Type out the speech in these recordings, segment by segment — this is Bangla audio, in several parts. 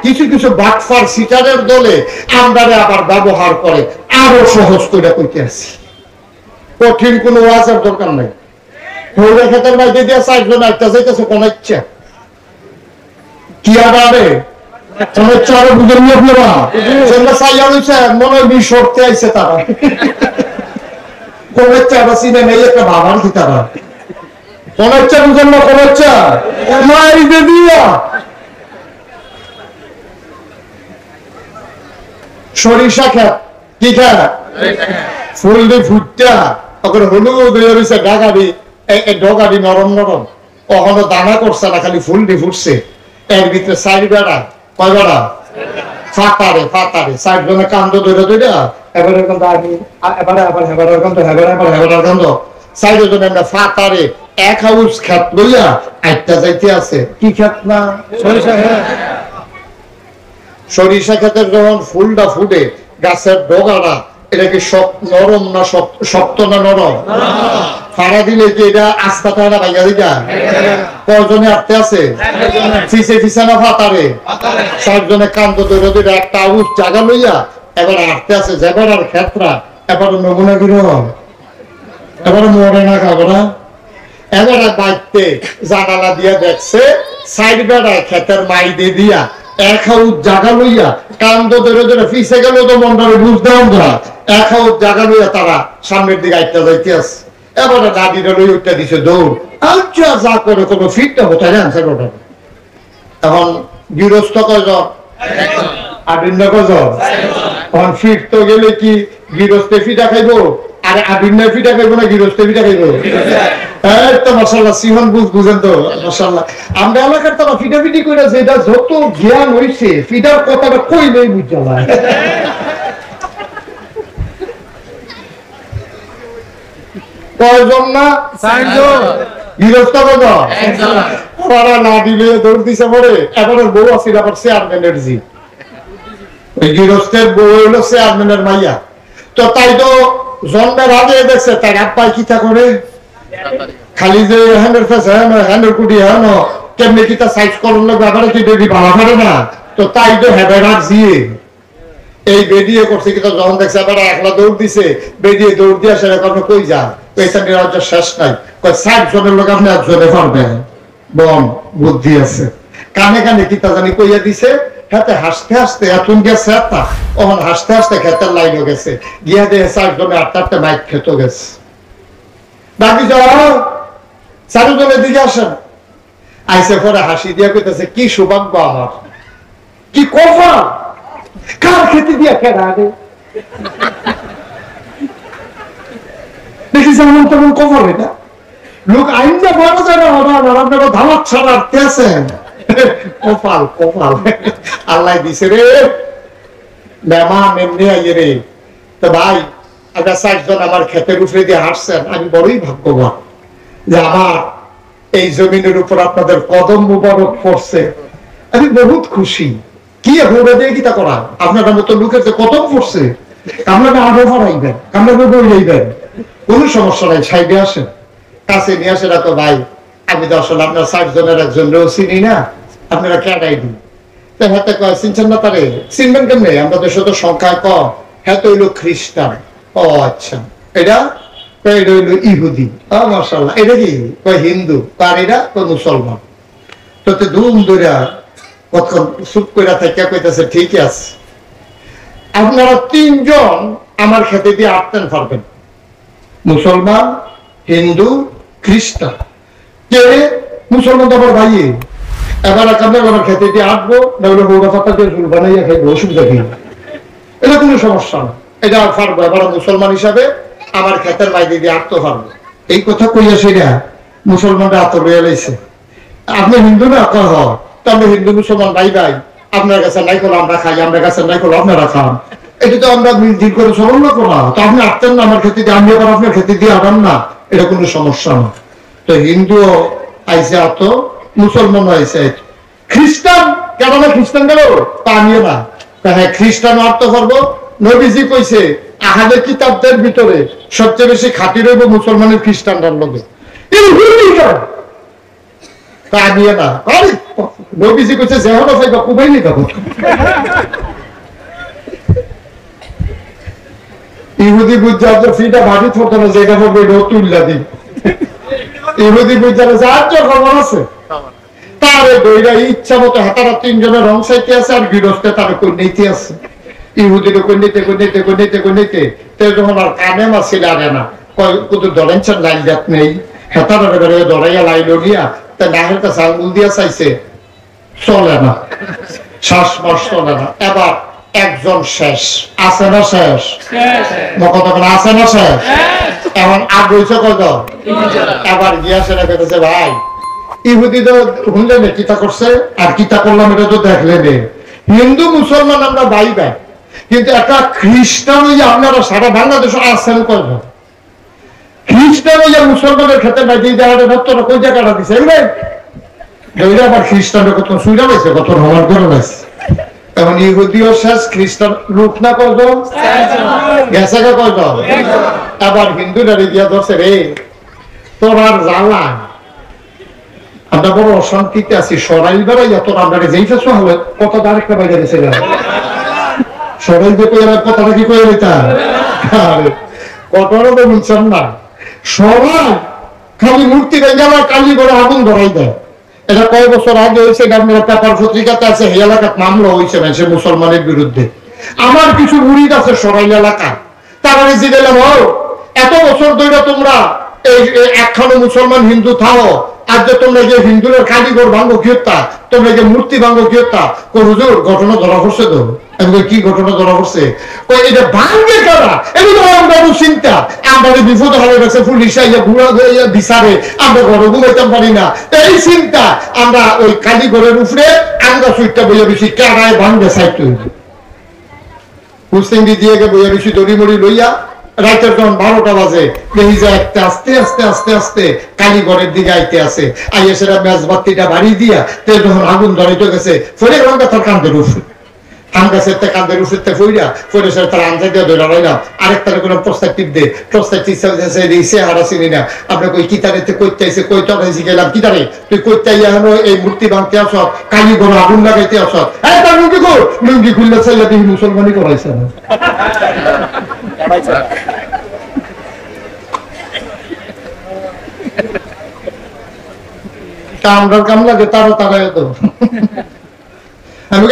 কিছু কিছু বাটফার সিটারের দলে আমরারে আবার ব্যবহার করে আরো সহজ করে কইতে আসি। কঠিন কোনো ওয়াজের দরকার নাই। হৌরে খেতের বাইরে দিয়ে চারজন একটা যাইতেছে কোন ইচ্ছা কি আরে কোন ইচ্ছা আরো বুঝে নিয়ে আপনারা সেগুলো চাইয়া রয়েছে মনে হয় বিশর্তে আইছে তারা কোন ইচ্ছা আবার চিনে নেই একটা ভাবার কি তারা কোন ইচ্ছা বুঝেন না কোন ইচ্ছা মাইরে দিয়া সরিষা খেত কি খেত ফুল দিয়ে ফুটটা ওখানে হলুদ হয়ে রয়েছে ডাগাড়ি ডগাড়ি নরম নরম কখনো দানা করছে না খালি ফুল দিয়ে ফুটছে এর ভিতরে সাইড বেড়া কয় বেড়া ফাতারে ফাতারে সাইড জনে কান্দ ধরে ধরে এবারে কান্দ আমি এবারে আবার হেবারে কান্দ হেবারে আবার হেবারে কান্দ সাইড জনে আমরা ফাতারে এক হাউস খেত লইয়া একটা যাইতে আছে কি খেত না সরিষা খেত সরিষা ক্ষেতের যখন ফুলটা ফুটে গাছের ডগাটা এটা কি নরম না শক্ত না নরম ফাড়া দিলে কি এটা আস্তা টানা ভাইয়া দিটা কয়জনে আটতে আছে ফিসে ফিসে না ফাতারে চারজনে কান্দ ধরে ধরে একটা আউস জায়গা লইয়া এবার আটতে আছে যেবার আর ক্ষেত্রা এবার নমুনা কিরকম এবার মরে না খাবো না এবারে বাইতে জানালা দিয়া দেখছে সাইড বেড়ায় ক্ষেতের মাই দিয়ে দিয়া এক হাউস জায়গা লইয়া কান্দ ধরে ধরে ফিসে গেল তো মন্ডলে বুঝতে আমরা এক হাউস জায়গা লইয়া তারা সামনের দিকে আইটা যাইতে আছে এবারে দাদিরা লই উঠতে দিছে দৌড় আচ্ছা যা করে কোনো ফিটটা হতে জানছে ওটা এখন গৃহস্থ কয়জন আদিন্য কয়জন এখন ফিট তো গেলে কি গৃহস্থে ফিটা খাইবো আর আদিন্য ফিটা খাইবো না গৃহস্থে ফিটা খাইবো মাশাআল্লাহ সিহন বুঝেন তো মাশাআল্লাহ আমরা এলাকার তারা ফিটাফিটি করে যেটা যত জ্ঞান হইছে ফিটার কথাটা কইলেই বুঝা যায় কয়জন না চারজন গৃহস্থ কয়জন একজন ওরা না দিলে দৌড় দিছে পরে এবারে বউ আছিল আবার চেয়ারম্যানের জি ওই গৃহস্থের বউ হলো চেয়ারম্যানের মাইয়া তো তাই তো জন্মের আগে দেখছে তার আব্বাই কিতা করে খালি যে হ্যান্ডের ফেস হ্যান্ডের কুটি হ্যাঁ কেমনি কিতা সাইজ করুন ব্যাপারে কি বেবি ভালো করে না তো তাই তো হেবেরার জিয়ে এই বেডিয়ে করছে কিন্তু যখন দেখছে এবার একলা দৌড় দিছে বেডিয়ে দৌড় দিয়ে আসে এখন কই যা পয়সা নিয়ে শেষ নাই কয় 60 জনের লোক আপনি একজনে পারবেন বন বুদ্ধি আছে কানে কানে কিতা জানি কইয়া দিছে হাতে হাসতে হাসতে এখন গেছে তা ওখানে হাসতে হাসতে খেতের লাইনও গেছে গিয়া দিয়ে 60 জনে 8-8টা বাইক খেতে গেছে বাকি যাও 4 জনের দিকে আসেন আইসে পরে হাসি দিয়া কইতেছে কি সৌভাগ্য আমার কি কপাল কার খেতে দিয়া কেনা রে দেখিস এমন তেমন কপাল এটা লোক আইনটা বড় যায় না আপনারা ধামাক ছাড়া আটতে আছেন কপাল কপাল আল্লাহ দিছে রে মেহমান এমনি আইয়ে রে তো ভাই আগে 60 জন আমার ক্ষেতের উপরে দিয়ে হাঁটছেন আমি বড়ই ভাগ্যবান যে আমার এই জমিনের উপর আপনাদের কদম মুবারক পড়ছে আমি বহুত খুশি কি হোড়া দিয়ে কিতা করা আপনাদের মতো লোকের যে কদম পড়ছে আপনারা আরো ফরাইবেন আপনারা বইবেন কোনো সমস্যা নাই সাইডে আসেন কাছে নিয়ে আসে রাখো ভাই আমি তো আসলে আপনার 60 জনের একজন রয়েও চিনি না আপনারা কেটাই দিন হাতে কয় চিনছেন না তারে চিনবেন কেমনে আমরা দেশে তো সংখ্যায় কম হ্যাঁ তো হইলো খ্রিস্টান ও আচ্ছা এটা এটা হইলো ইহুদি মাশাআল্লাহ এটা কি কয় হিন্দু আর এটা তো মুসলমান তো ধুম ধরে কতক্ষণ চুপ করে থাকে কইতেছে ঠিক আছে আপনারা 3 জন আমার খেতে দিয়ে আটতেন পারবেন মুসলমান হিন্দু খ্রিস্টান কে মুসলমান তো আমার ভাই এবার আমার খেতে দিয়ে আটবো না হলে বৌরা পাতা দিয়ে ঝুল বানাইয়া খাইবো অসুবিধা কি এটা কোনো সমস্যা না এটা পারবো এবার মুসলমান হিসাবে আমার খেতের বাইরে দিয়ে আটতে পারবো এই কথা কইয়া সেটা মুসলমানরা আত্ম লইয়া লাইছে আপনি হিন্দু না কহ তো আমরা হিন্দু মুসলমান ভাই ভাই আপনার কাছে নাই করলো আমরা খাই আপনার কাছে নাই করলো আপনারা খান এটা তো আমরা মিল করে সরল করা তো আপনি আটতেন না আমার খেতে দিয়ে আমি আবার আপনার খেতে দিয়ে আটান না এটা কোনো সমস্যা না তো হিন্দু আইসে আত মুসলমান আইসে খ্রিস্টান কেন না খ্রিস্টান গেল তা আমিও না হ্যাঁ খ্রিস্টান অর্থ করবো নবীজি কইছে আহাদের কিতাবদের ভিতরে সবচেয়ে বেশি খাঁটি রইব মুসলমানের খ্রিস্টানরার লোকে তা আমিও না নবীজি কইছে যেহনো পাইবা কুবাইলি খাবো। ইহুদি বুঝার যে ফিটা ভাবি থাকতো না, যেটা হবে এটাও তুললা দিন। ইহুদি বুঝার যার যে খবর আছে তারে দইরা ইচ্ছা মতো হাতারা তিনজনের রং সাইতে আছে, আর গৃহস্থে তার কন্যাইতে আছে। ইহুদির কন্যাইতে কন্যাইতে কন্যাইতে কন্যাইতে যখন আর কানে মাসি লাগে না, কুতুর ধরেন লাইন দেখ নেই, হেতারা ধরাইয়া লাইল গিয়া তা নাহের কাছে আঙুল দিয়া চাইছে, চলে না, শ্বাস মাস চলে না। এবার একজন শেষ, আছে না শেষ? কতক্ষণ আছে না শেষ? এখন আগ হয়েছে কত? এবার গিয়া সেটা কেটেছে, ভাই ইহুদি তো শুনলেন কিতা করছে, আর কিতা করলাম এটা তো দেখলেন। হিন্দু মুসলমান আমরা ভাই ভাই, কিন্তু একটা খ্রিস্টান ওই যে আপনারা সারা বাংলাদেশে আছেন কয়জন? খ্রিস্টান ওই যে মুসলমানের ক্ষেত্রে নাই, যে জায়গাটা তোরা কোন জায়গাটা দিছে আবার খ্রিস্টানের কত সুইরা পাইছে, কত ভ্রমণ করে পাইছে। এখন ইহুদিও শেষ, খ্রিস্টান লোক না কয়জন গেছে কয়জন? আবার হিন্দু নারী দিয়া ধরছে, রে তোর আর জ্বালা, আমরা বড় অশান্তিতে আছি, সরাইল বেড়াইয়া তোর আমরা যেই ফেস হবে কথা আরেকটা বাইরে গেছে, সরাইল দিয়ে কথাটা কি করে দিতা কথাটা তো বুঝছেন না। সবাই খালি মূর্তি গেলা কালি করে আগুন ধরাই দেয়। এটা কয় বছর আগে হয়েছে, পেপার পত্রিকাতে আছে, এই এলাকার মামলা হয়েছে না সে মুসলমানের বিরুদ্ধে। আমার কিছু মুরিদ আছে সরাইল এলাকা, তারা জিগেলাম, ও এত বছর ধরে তোমরা এই একখানো মুসলমান হিন্দু থাও, আর যে তোমরা যে হিন্দুরের কারিগর ভাঙ্গ কিয়তা, তোমরা যে মূর্তি ভাঙ্গ কিয়তা, হুজুর ঘটনা ধরা পড়ছে তো। কি ঘটনা ধরা পড়ছে? এটা ভাঙ্গে কারা, এগুলো আমরা চিন্তা, আমরা বিপদ হয়ে গেছে, পুলিশ আইয়া ঘুরা বিচারে, আমরা ঘরে ঘুমাইতাম পারি না, এই চিন্তা আমরা ওই কারিগরের উপরে আমরা সুইটটা বইয়া বেশি কারায় ভাঙ্গে সাইট হুসেঙ্গি দিয়ে বইয়া বেশি দড়ি মড়ি লইয়া রাতের যখন 12টা বাজে দেখি যায় একটা আস্তে আস্তে আস্তে আস্তে কালীঘরের দিকে আইতে আছে, আইয়া সেটা মেজবাতিটা বাড়ি দিয়া তে যখন আগুন ধরাইতে গেছে, ফলে তার কান্দের উঠে হাঙ্গাসের কান্দের উঠতে ফইরা ফলে সে তার আনতে দিয়ে ধরে রাইলাম, আরেকটার কোনো প্রস্তাব দে, প্রস্তাব দিচ্ছে হারা চিনি না, আমরা কই কিতারেতে কইতে আইছে, কই তরাইছি গেলাম, কিতারে তুই কইতে আইয়া হলো এই মূর্তি ভাঙতে আস, কালীঘর আগুন লাগাইতে আস, হ্যাঁ তার লুঙ্গি কর, লুঙ্গি খুললে চাইলে তুমি মুসলমানই করাইছে না। কামড়ার কাম লাগে তারও তারা এত আমি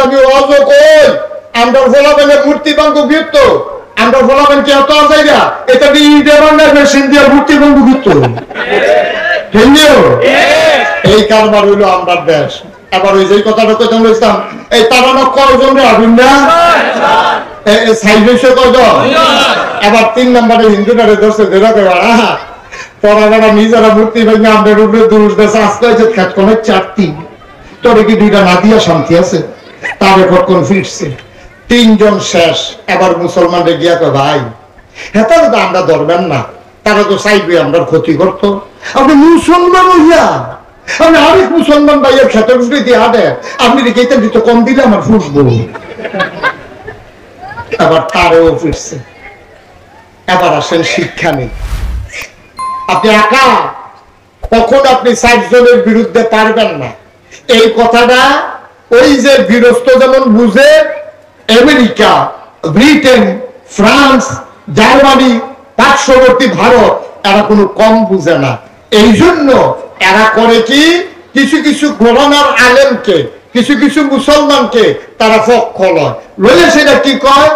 আমি অজ কই আমরা ফলাবেনের মূর্তি ভাঙ্গ গিত, আমরা ফলাবেন কি এত জায়গা এটা দিয়ে ইডে বাংলার মেশিন দিয়ে মূর্তি ভাঙ্গ গিত এই কারবার হইলো আমরা দেশ। আবার ওই যে কথাটা কইতাম বলছিলাম, এই তারা কয়জন রে আগুন না এবার 3 নম্বরে হিন্দুটারে ধরছে, নিজেরা মূর্তি ভেঙে আমাদের উপরে দুরুস দেশে আসতে হয়েছে, খেত কমে 4টি, তোর কি 2টা না দিয়া শান্তি আছে, তার কখন ফিরছে 3 জন শেষ। এবার মুসলমানরা গিয়া কয়, ভাই হ্যাঁ তাহলে তো আমরা ধরবেন না, তারা তো চাইবে আমরা ক্ষতি করতো, আপনি মুসলমান হইয়া আপনি আরেক মুসলমান ভাইয়ের খেতের উপরে দিয়ে হাঁটে, আপনি রেখে দিতে কম দিলে আমার ফুসবো। আবার তারেও ফিরছে। এবার আসেন শিক্ষা নেই, আপনি একা কখন আপনি 60 জনের বিরুদ্ধে পারবেন না, এই কথাটা ওই যে গৃহস্থ যেমন বুঝে, আমেরিকা, ব্রিটেন, ফ্রান্স, জার্মানি, পার্শ্ববর্তী ভারত এরা কোনো কম বুঝে না। এই জন্য এরা করে কি, কিছু কিছু ঘোরানোর আলেমকে, কিছু কিছু মুসলমানকে তারা পক্ষ লয়, সেটা কি কয়,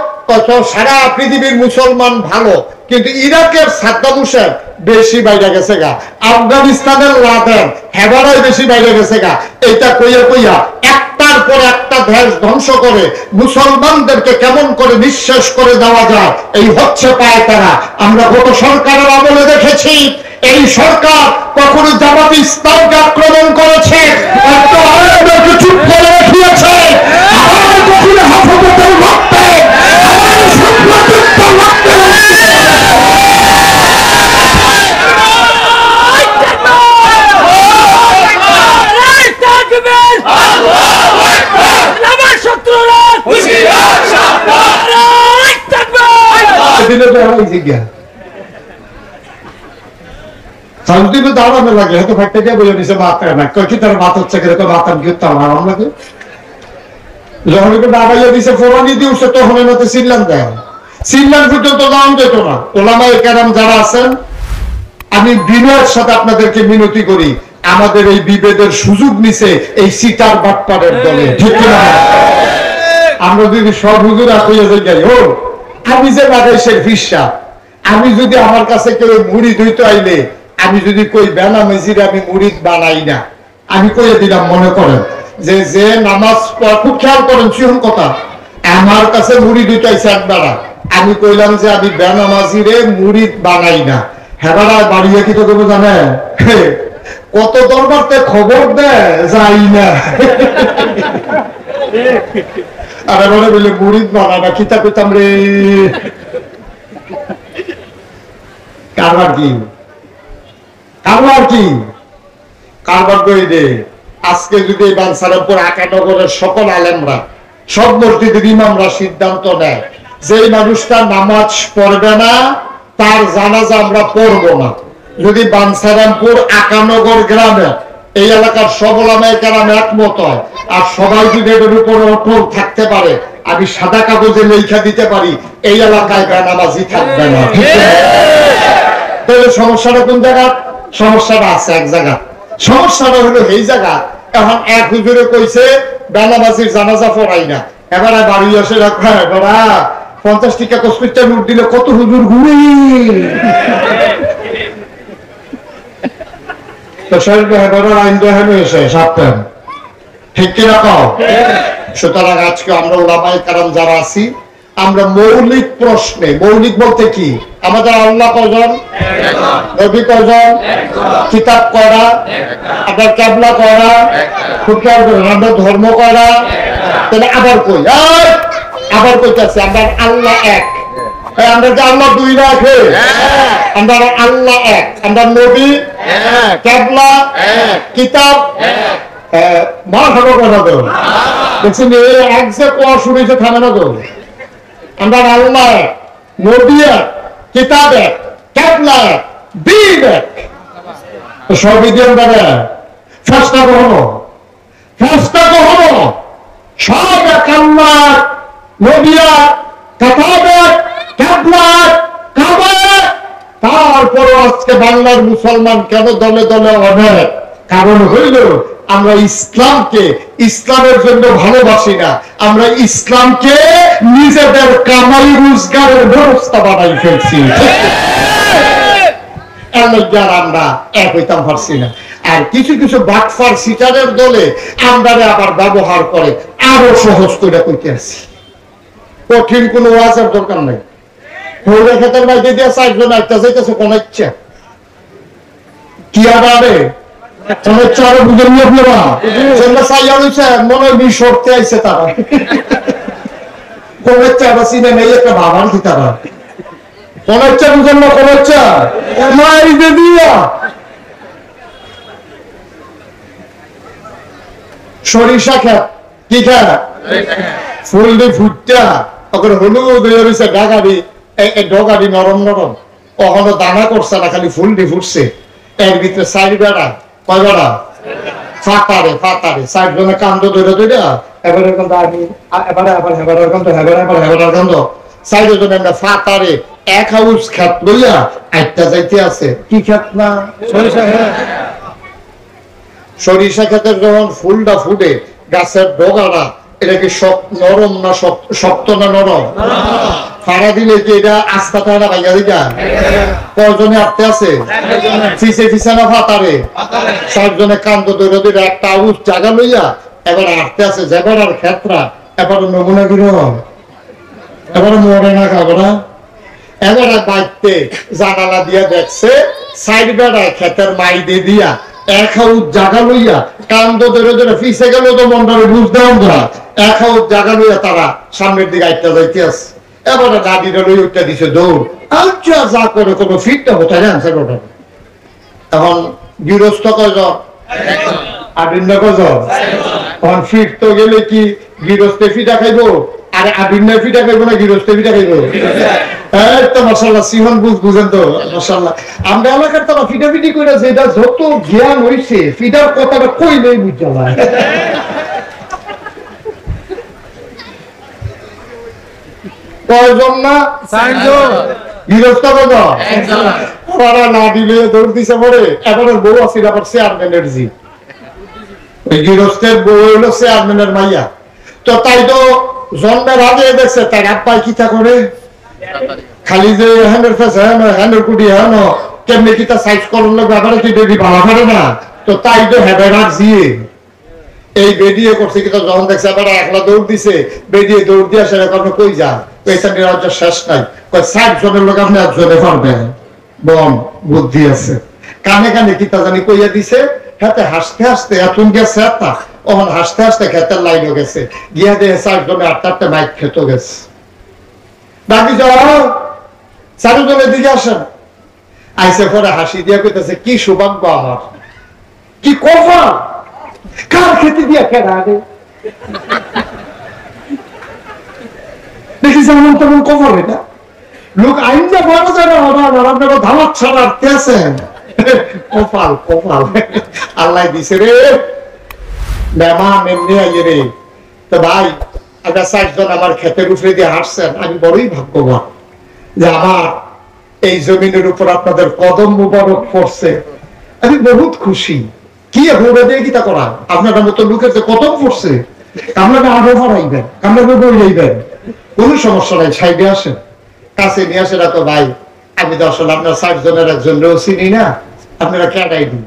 সারা পৃথিবীর মুসলমান ভালো, কিন্তু ইরাকের সাদ্দাম হোসেন বেশি বাইরে গেছে গা, আফগানিস্তানের লাদেন হেবারাই বেশি বাইরে গেছে গা, এটা কইয়া কইয়া একটার পর একটা দেশ ধ্বংস করে মুসলমানদেরকে কেমন করে নিঃশেষ করে দেওয়া যায়, এই হচ্ছে পায় তারা। আমরা গত সরকারের আমলে দেখেছি, এই সরকার কখনো জামাত ইসলামকে আক্রমণ করেছে, চুপ করে রেখেছে, কখনো হেফাজতের রক্তে সাউদিতে দাঁড়ানো লাগে হয়তো ফাইটটা দিয়ে বলে নিছে মাথায় না কি তার মাথা হচ্ছে কিরকম মাথা কি আরাম লাগে যখন একটু দাঁড়াইয়া দিছে ফোরানি দিয়ে উঠছে তখন এনাতে সিল্লান দেয় সিল্লান পর্যন্ত দাম যেত না ওলামায়ে কেরাম যারা আছেন আমি বিনয়ের সাথে আপনাদেরকে মিনতি করি আমাদের এই বিভেদের সুযোগ নিছে এই সিটার বাটপাড়ের দলে ঠিক না আমরা যদি সব হুজুর হইয়া যাই ও আমি যে লাগাইছে ফিসা আমি যদি আমার কাছে কেউ মুড়ি ধুইতে আইলে আমি যদি কই বেলা মেজিরে আমি মুড়ি বানাই না আমি কইয়া দিলাম মনে করেন যে যে নামাজ খুব খেয়াল করেন শিহন কথা আমার কাছে মুড়ি ধুইতে আইছে একবেলা আমি কইলাম যে আমি বেনামাজিরে মুড়ি বানাই না হেবারা বাড়িয়ে কি তো দেবো জানেন কত দরবারতে খবর দেয় যাই না আর এবারে বলে মুড়ি বানাই না কিতা কইতাম রে কারবার কি কারবার কি কারবার কই দে আজকে যদি বানসারামপুর আকানগরের সকল আলেমরা সব মসজিদের ইমামরা সিদ্ধান্ত নেয় যে মানুষটা নামাজ পড়বে না তার জানাজা আমরা পড়বো না যদি বানসারামপুর আকানগর গ্রামে এই এলাকার সব ওলামায়ে কেরাম একমত হয় আর সবাই যদি এটার উপরে অটল থাকতে পারে আমি সাদা কাগজে লেখা দিতে পারি এই এলাকায় বেনামাজি থাকবে না তাহলে সমস্যাটা কোন জায়গা সমস্যাটা আছে এক জায়গা সমস্যাটা হলো এই জায়গা এখন এক হুজুরে কইছে বেনামাজির জানাজা পড়াই না এবারে বাড়ি আসে রাখা এবারা 50 টাকা কসপিটা নোট দিলে কত হুজুর ঘুরে তো শরীর এবারে আইন দেখানো এসে সাবধান ঠিক কিনা কও সুতরাং আজকে আমরা ওলামায়ে কেরাম যারা আছি আমরা মৌলিক প্রশ্নে মৌলিক বলতে কি আমাদের আল্লাহ কয়জন নবী কয়জন কিতাব কয়টা আপনার কিবলা কয়টা খুব খেয়াল করেন আমাদের ধর্ম কয়টা তাহলে আবার কই আবার কইতাছে আমরা আল্লাহ এক আমরা যে আল্লাহ দুই রাখে আমরা আল্লাহ এক আমরা নবী কিবলা কিতাব মা খবর কথা দেব দেখছেন এক যে কোয়া শুনেছে থামে না তো আমরা আল্লাহ নবী কিতাব কিবলা দিন সবই দিয়ে আমরা ফেরেশতা কখনো সব এক আল্লাহ নবী কিতাব কিবলা কাবা তারপর আজকে বাংলার মুসলমান কেন দলে দলে অনেক কারণ হইল আমরা ইসলামকে ইসলামের জন্য ভালোবাসি না আমরা ইসলামকে নিজেদের কামাই রোজগারের ব্যবস্থা বানাই ফেলছি আমরা এক হইতাম পারছি না আর কিছু কিছু বাটফার সিটারের দলে আমরা আবার ব্যবহার করে আরো সহজ করে কইতে আসি কঠিন কোন ওয়াজের দরকার নাই হইলে ক্ষেতের মাঝে দিয়ে 4 জন একটা যাইতেছে কোন ইচ্ছা কি আবারে চারো বুঝে নিয়ে আপনারা সেগুলো চাইয়া রয়েছে মনে হয় মিশরতে আইছে তারা কোন চারা চিনে নেই একটা ভাবার কি তারা কোন ইচ্ছা বুঝেন না কোন ইচ্ছা মাই দে দিয়া সরিষা খেত কি খেত ফুল দিয়ে ফুটটা ওখানে হলুদ হয়ে রয়েছে ডাগাড়ি ডগাড়ি নরম নরম কখনো দানা করছে না খালি ফুল দিয়ে ফুটছে এর ভিতরে সাইড বেড়া কয় বেড়া ফাতারে 60 জনে কান্দ ধরে এবারে কান্দ আমি এবারে আবার হেবারের কান্দ হেবারের কান্দ 60 জনে আমরা ফাতারে এক হাউস খেত লইয়া একটা যাইতে আছে কি খেত না সরিষা ক্ষেতের যখন ফুলটা ফুটে গাছের ডগাটা এটা কি নরম না শক্ত না নরম ফাড়া দিলে কি এটা আস্তা থাকে না ভাইয়া দিটা কয়জনে আটতে আছে ফিসে না ফাতারে 60 জনে কান্দ ধরে ধরে একটা আউস জায়গা লইয়া এবার আটতে আছে যেবার আর ক্ষেত্রা এবার নমুনা কিরকম এবার মরে না খাবরা এবার বাইতে জানালা দিয়া দেখছে সাইড বেড়ায় ক্ষেতের মাই দিয়ে দিয়া এক হাউস জায়গা লইয়া কান্দ ধরে ধরে ফিসে গেল তো মনটারে বুঝতে আমরা এক হাউস জায়গা লইয়া তারা সামনের দিকে আইটা যাইতে আছে এবারে গাড়িটা লই উঠতে দিছে দৌড় আচ্ছা যা করে কোনো ফিটটা কোথায় আনসার ওটা তখন গৃহস্থ কয়জন আদিন্য কয়জন তখন ফিট তো গেলে কি গৃহস্থে ফিটা খাইবো আরে আবিন্না পিঠা খাইবো না গৃহস্থ পিঠা খাইবো? হ্যাঁ তো মাশাআল্লাহ সিহন বুঝেন তো মাশাআল্লাহ। আমরা এলাকার তারা পিঠাপিঠি করে যেটা যত জ্ঞান হইছে পিঠার কথাটা কইলেই বুঝা যায়। কয়জন না? 4 জন। গৃহস্থ কত? 1 জন। ওরা না দিলে দৌড় দিছে পরে এবারে বউ আছিল আবার চেয়ারম্যানের জি। ওই গৃহস্থের বউ হইলো চেয়ারম্যানের মাইয়া। তো তাই তো জন্মের আগে দেখছে তার আব্বাই কিতা করে খালি যে হ্যান্ডের ফেসে হ্যান্ডের কুটি হ্যাঁ কেমনি কিতা সাইজ করুন লাগবে আবার কি বেবি ভালো করে না। তো তাই তো হেবেরার জিয়ে এই বেডিয়ে করছে কিন্তু যখন দেখছে আবার একলা দৌড় দিছে বেডিয়ে দৌড় দিয়ে আসে এখন কই যা পেছন রাজ্য শেষ নাই 60 জনের লোক আপনি একজনে পারবেন বম বুদ্ধি আছে কানে কানে কিতা জানি কইয়া দিছে হাতে হাসতে হাসতে এতন গেছে তা ওখানে হাসতে হাসতে খেতের লাইনও গেছে গিয়া দিয়ে 60 জনে 8-8টা মাইক খেতে গেছে বাকি যাও 4 জনের দিকে আসেন আইসে পরে হাসি দিয়া কইতেছে কি সৌভাগ্য আমার কি কপাল কার খেতে দিয়া কেনা রে দেখি যেমন তেমন কপাল এটা লোক আইন যা বড় যায় না আপনারা ধামাক ছাড়া আছেন কপাল কপাল আল্লাহ দিছে রে মেহমান এমনি আইয়ে রে তো ভাই আমরা 60 জন আমার ক্ষেতের উপরে দিয়ে হাঁটছেন আমি বড়ই ভাগ্যবান যে আমার এই জমিনের উপর আপনাদের কদম মুবারক পড়ছে আমি বহুত খুশি কি ঘুরে দিয়ে কিতা করা আপনাদের মতো লোকের যে কদম পড়ছে আপনারা আরো হারাইবেন আপনারা বই যাইবেন কোনো সমস্যা নাই সাইডে আসেন কাছে নিয়ে আসে রাখো ভাই আমি তো আসলে আপনার 60 জনের একজনও চিনি না আপনারা কেটাই দিন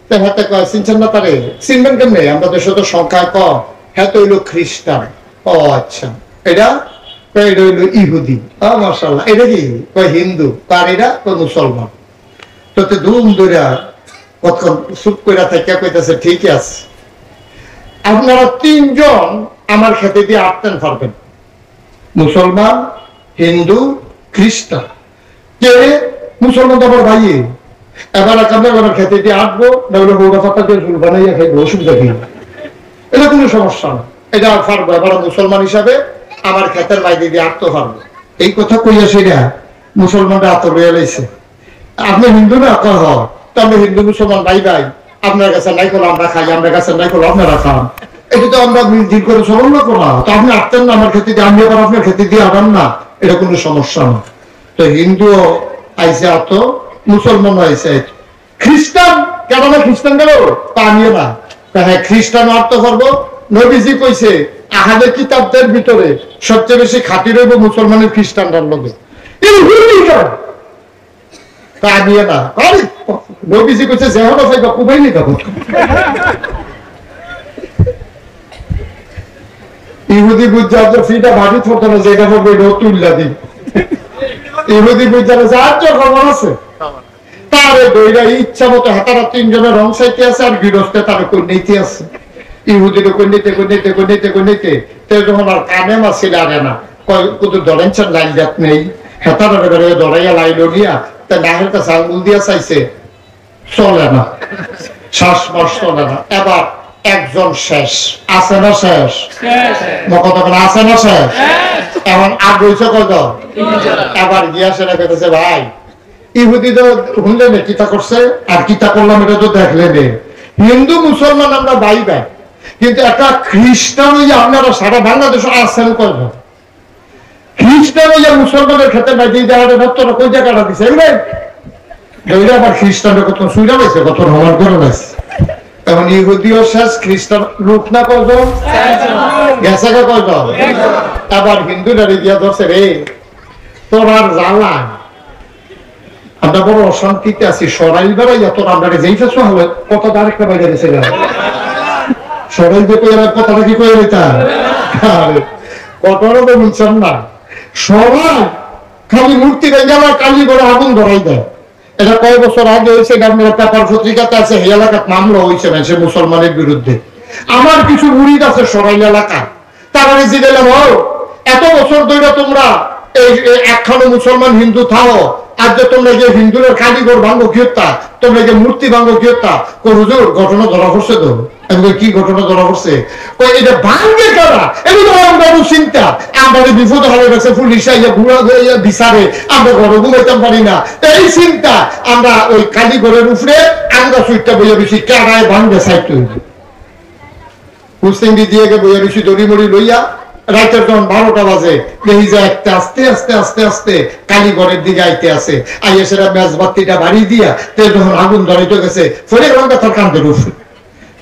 তো হাতে কয় চিনছেন না তারে চিনবেন কেমনে আমরা তো শুধু সংখ্যা কম হ্যাঁ তো হইলো খ্রিস্টান ও আচ্ছা এটা এটা হইলো ইহুদি মাশাআল্লাহ এটা কি কয় হিন্দু আর এটা কয় মুসলমান তো ধুম ধরে কতক্ষণ চুপ করে থেকে কইতেছে ঠিক আছে আপনারা 3 জন আমার খেতে দিয়ে আটতেন পারবেন মুসলমান হিন্দু খ্রিস্টান কে মুসলমান তো আমার ভাই এবার আপনার খেতে দিয়ে আটবো না হলে বৌরা পাতা দিয়ে চুল বানাইয়া খাইবো অসুবিধা কি এটা কোনো সমস্যা না এটা পারবো এবার মুসলমান হিসাবে আমার খেতের বাইরে দিয়ে আটতে পারবো এই কথা কইয়া সেটা মুসলমানরা আত্ম লইয়া লাইছে আপনি হিন্দু না কহ তো আমরা হিন্দু মুসলমান ভাই ভাই আপনার কাছে নাই করলো আমরা খাই আপনার কাছে নাই করলো আপনারা খান এটা তো আমরা মিল করে চলন না করা তো আপনি আটতেন না আমার খেতে দিয়ে আমি আবার আপনার খেতে দিয়ে আটান না এটা কোনো সমস্যা না তো হিন্দু আইসে আত মুসলমান আইসে খ্রিস্টান কেন না খ্রিস্টান গেল তা আমিও না হ্যাঁ খ্রিস্টান অর্থ করবো নবীজি কইছে আহাদের কিতাবদের ভিতরে সবচেয়ে বেশি খাঁটি রইব মুসলমানের খ্রিস্টানরার লোকে তা আমিও না নবীজি কইছে যেহন পাইবা কুবাই নি যাবো ইহুদি বুঝার যে ফিটা ভাবি থতো না যেটা বলবো এটাও তুললা দিই ইহুদি বুঝার যার যে খবর আছে তারে দইরা ইচ্ছা মতো হাতারা 3 জনের রং সাইতে আছে আর গৃহস্থে তার কই নিতে আছে ইহুদির কই নিতে তে যখন আর কানে মাছিল আরে না কই কত দলেনছেন লাইন যাত নেই হাতারা বেরে দড়াইয়া লাইলো গিয়া তা নাহের কাছে আঙ্গুল দিয়া চাইছে চলে না শ্বাস মাস চলে না এবার একজন শেষ আছে না শেষ কতক্ষণ আছে না শেষ এখন আগ হয়েছে কত এবার গিয়া সেটা কেটেছে ভাই ইহুদি তো শুনলেন কিতা করছে আর কিতা করলাম এটা তো দেখলেন হিন্দু মুসলমান আমরা ভাই ভাই কিন্তু একটা খ্রিস্টান হইয়া আপনারা সারা বাংলাদেশে আছেন কয়জন খ্রিস্টান হইয়া মুসলমানের ক্ষেত্রে নাই যে জায়গাটা ভক্তরা কই জায়গাটা দিছে এগুলো আবার খ্রিস্টানের কত সুইরা পাইছে কত ভ্রমণ করে পাইছে এখন ইহুদিও শেষ খ্রিস্টান লোক না কয়জন গেছে কয়জন আবার হিন্দুরা দিয়া ধরছে রে তোর আর জ্বালা আমরা বড় অশান্তিতে আছি সরাইল বেড়াইয়া তোর আমরা যেই ফেসো হবে কত আরেকটা বাইরে গেছে সরাইল দিয়ে কই আমার কথাটা কি কয়ে নিতা কতটা তো বলছেন না সবাই খালি মূর্তি ভেঙে আমার কালি করে আগুন ধরাই দেয় এটা কয় বছর আগে হয়েছে গ্রামের পেপার পত্রিকাতে আছে এই এলাকার মামলা হয়েছে সে মুসলমানের বিরুদ্ধে আমার কিছু মুরিদ আছে সরাইল এলাকা তারা জিগেলাম এত বছর ধরে তোমরা এই একখানো মুসলমান হিন্দু থাও আজ যে তোমরা যে হিন্দুদের কারিগর ভাঙ্গ কিয়তা তোমরা যে মূর্তি ভাঙ্গ কিয়তা হুজুর ঘটনা ধরা পড়ছে তো কি ঘটনা ধরা পড়ছে এটা ভাঙ্গে কারা এগুলো চিন্তা আমরা বিপদ হয়ে গেছে, পুলিশ আইয়া ঘুরা হইয়া বিচারে, আমরা ঘরে ঘুমাইতে পারি না। এই চিন্তা আমরা ওই কালী ঘরের উপরে আমরা সুইটটা বইয়া বেশি কারায় ভাঙবে সাইড হুসেন্ডি দিয়ে বইয়া বেশি দড়ি মড়ি লইয়া রাতের যখন 12টা বাজে দেখি যে একটা আস্তে আস্তে আস্তে আস্তে কালীঘরের দিকে আইতে আছে, আইয়া সেটা মেজবাতিটা বাড়ি দিয়া তে যখন আগুন ধরাইতে গেছে ফলে গেলাম তার কান্দের উঠে